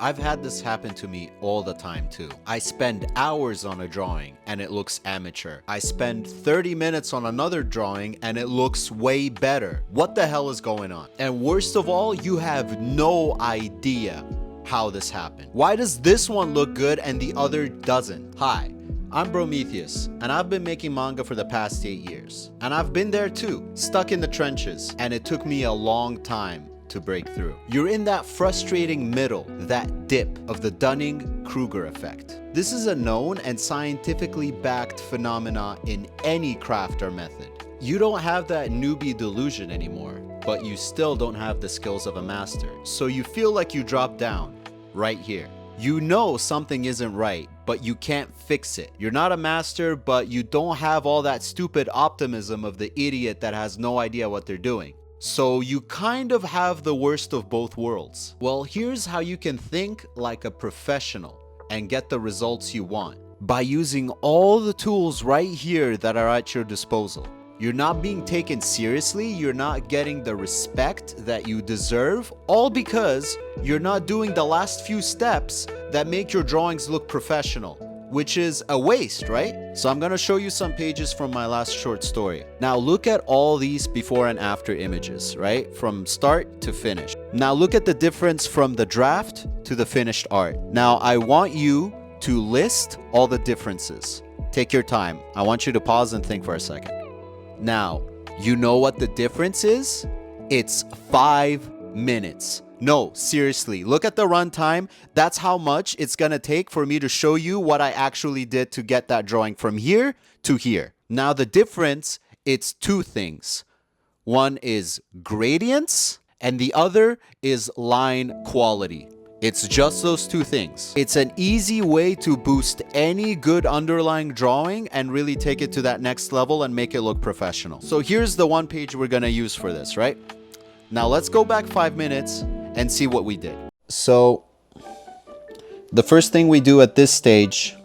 I've had this happen to me all the time too. I spend hours on a drawing and it looks amateur. I spend 30 minutes on another drawing and it looks way better. What the hell is going on? And worst of all, you have no idea how this happened. Why does this one look good and the other doesn't? Hi, I'm Prometheus, and I've been making manga for the past 8 years. And I've been there too, stuck in the trenches, and it took me a long time to break through. You're in that frustrating middle, that dip of the Dunning-Kruger effect. This is a known and scientifically backed phenomena in any craft or method. You don't have that newbie delusion anymore, but you still don't have the skills of a master. So you feel like you drop down right here. You know something isn't right, but you can't fix it. You're not a master, but you don't have all that stupid optimism of the idiot that has no idea what they're doing. So you kind of have the worst of both worlds. Well, here's how you can think like a professional and get the results you want. By using all the tools right here that are at your disposal. You're not being taken seriously, you're not getting the respect that you deserve, all because you're not doing the last few steps that make your drawings look professional, which is a waste, right? So I'm gonna show you some pages from my last short story. Now look at all these before and after images, right? From start to finish. Now look at the difference from the draft to the finished art. Now I want you to list all the differences. Take your time. I want you to pause and think for a second. Now, you know what the difference is? It's 5 minutes. No, seriously, look at the runtime. That's how much it's gonna take for me to show you what I actually did to get that drawing from here to here. Now the difference, it's two things. One is gradients and the other is line quality. It's just those two things. It's an easy way to boost any good underlying drawing and really take it to that next level and make it look professional. So here's the one page we're gonna use for this, right? Now let's go back 5 minutes and see what we did. So the first thing we do at this stage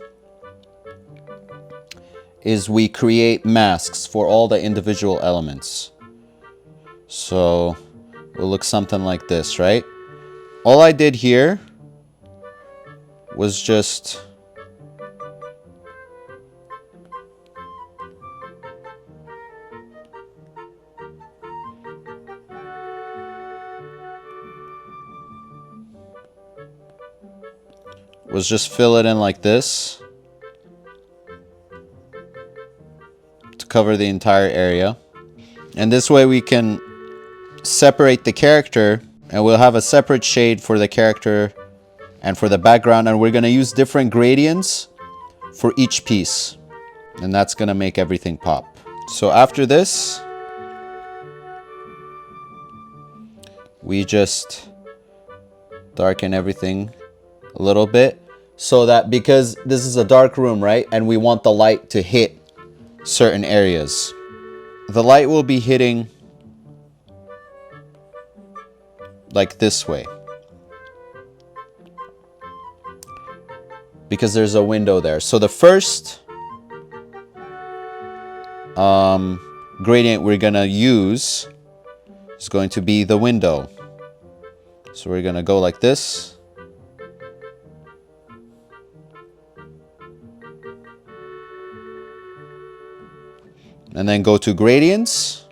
is we create masks for all the individual elements. So it will look something like this, right? All I did here was just fill it in like this to cover the entire area. And this way we can separate the character, and we'll have a separate shade for the character and for the background, and we're going to use different gradients for each piece, and that's going to make everything pop. So after this, we just darken everything a little bit, so that because this is a dark room, right, and we want the light to hit certain areas, the light will be hitting like this way, because there's a window there. So the first gradient we're gonna use is going to be the window. So we're gonna go like this. And then go to gradients,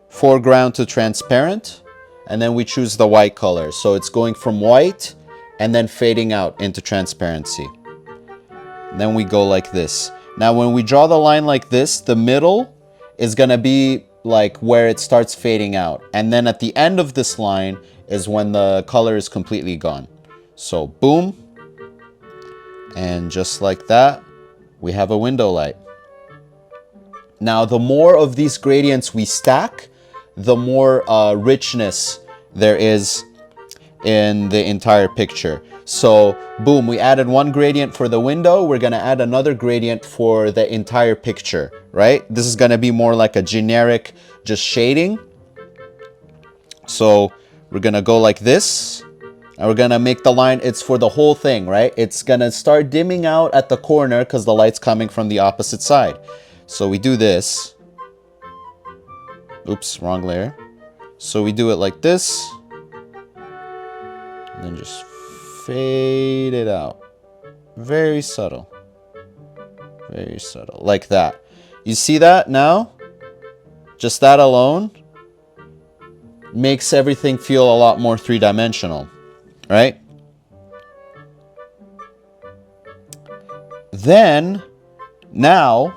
foreground to transparent. And then we choose the white color. So it's going from white and then fading out into transparency. And then we go like this. Now when we draw the line like this, the middle is gonna be like where it starts fading out. And then at the end of this line is when the color is completely gone. So boom. And just like that, we have a window light. Now the more of these gradients we stack, the more richness there is in the entire picture. So boom, we added one gradient for the window. We're gonna add another gradient for the entire picture, right? This is gonna be more like a generic just shading. So we're gonna go like this, and we're gonna make the line, it's for the whole thing, right? It's gonna start dimming out at the corner because the light's coming from the opposite side. So we do this. Oops, wrong layer. So we do it like this. And then just fade it out. Very subtle. Very subtle. Like that. You see that now? Just that alone makes everything feel a lot more three-dimensional, right? Then, now,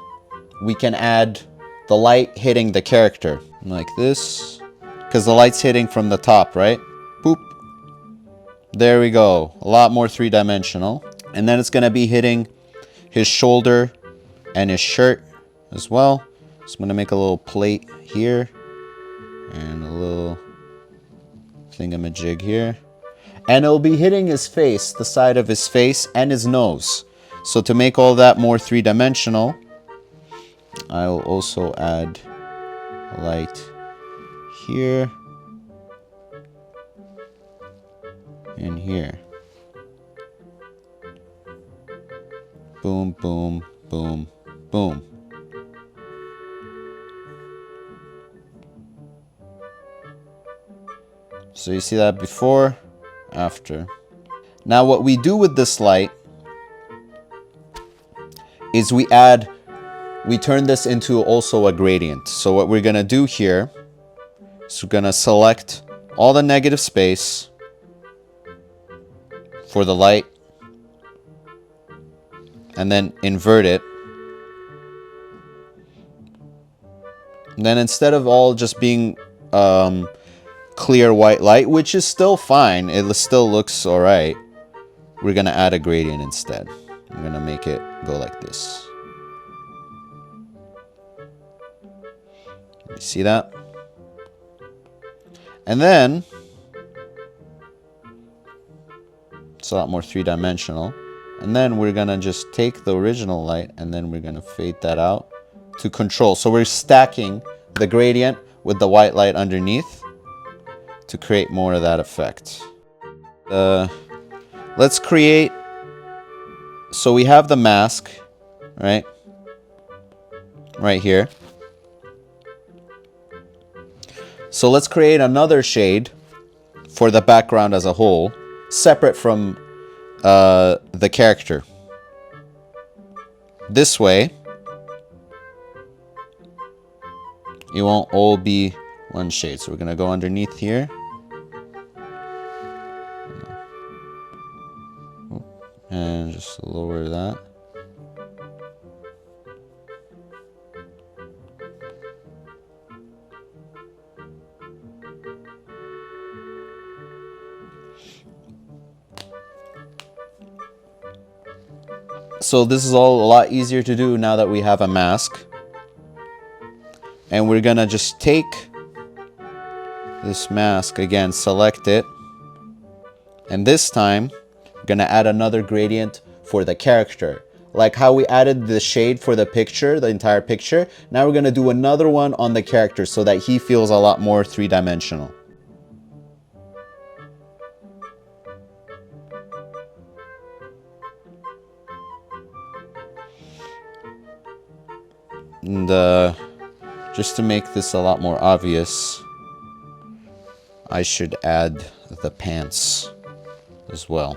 we can add the light hitting the character. Like this. Because the light's hitting from the top, right? Boop. There we go. A lot more three-dimensional. And then it's going to be hitting his shoulder and his shirt as well. So I'm going to make a little plate here. And a little thingamajig here. And it'll be hitting his face, the side of his face, and his nose. So to make all that more three-dimensional, I'll also add light here and here. Boom, boom, boom, boom. So you see that before, after. Now what we do with this light is we turn this into also a gradient. So what we're gonna do here is we're gonna select all the negative space for the light and then invert it. And then instead of all just being clear white light, which is still fine, it still looks alright, we're gonna add a gradient instead. I'm gonna make it go like this. You see that? And then it's a lot more three-dimensional. And then we're gonna just take the original light and then we're gonna fade that out to control. So we're stacking the gradient with the white light underneath to create more of that effect. Let's create. So we have the mask, right? Right here. So let's create another shade for the background as a whole, separate from the character. This way, it won't all be one shade. So we're gonna go underneath here. And just lower that. So this is all a lot easier to do now that we have a mask. And we're gonna just take this mask again, select it. And this time, we're gonna add another gradient for the character. Like how we added the shade for the picture, the entire picture. Now we're gonna do another one on the character so that he feels a lot more three-dimensional. And just to make this a lot more obvious, I should add the pants as well.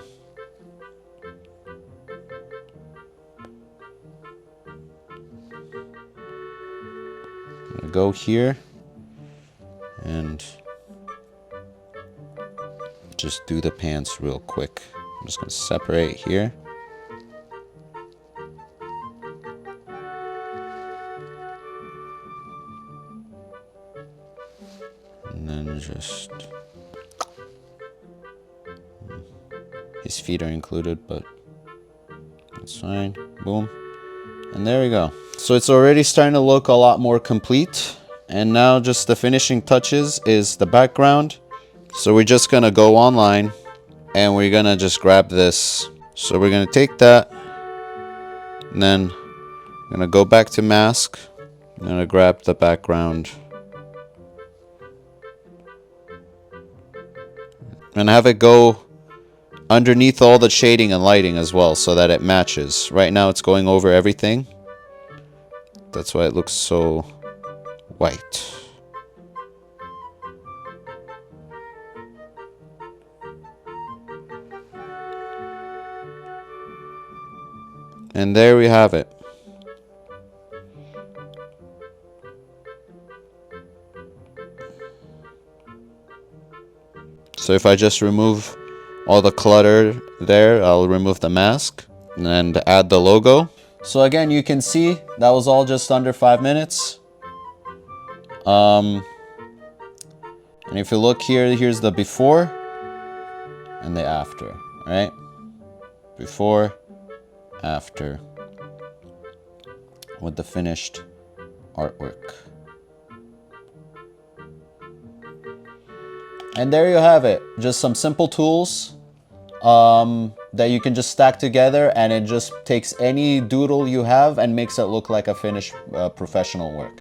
I'm gonna go here and just do the pants real quick. I'm just gonna separate here. And then just, his feet are included, but that's fine. Boom. And there we go. So it's already starting to look a lot more complete. And now just the finishing touches is the background. So we're just gonna go online and we're gonna just grab this. So we're gonna take that and then I'm gonna go back to mask. I'm gonna grab the background and have it go underneath all the shading and lighting as well so that it matches. Right now it's going over everything. That's why it looks so white. And there we have it. So if I just remove all the clutter there, I'll remove the mask and add the logo. So again, you can see that was all just under 5 minutes. And if you look here, here's the before and the after, right? Before, after, with the finished artwork. And there you have it. Just some simple tools that you can just stack together, and it just takes any doodle you have and makes it look like a finished professional work.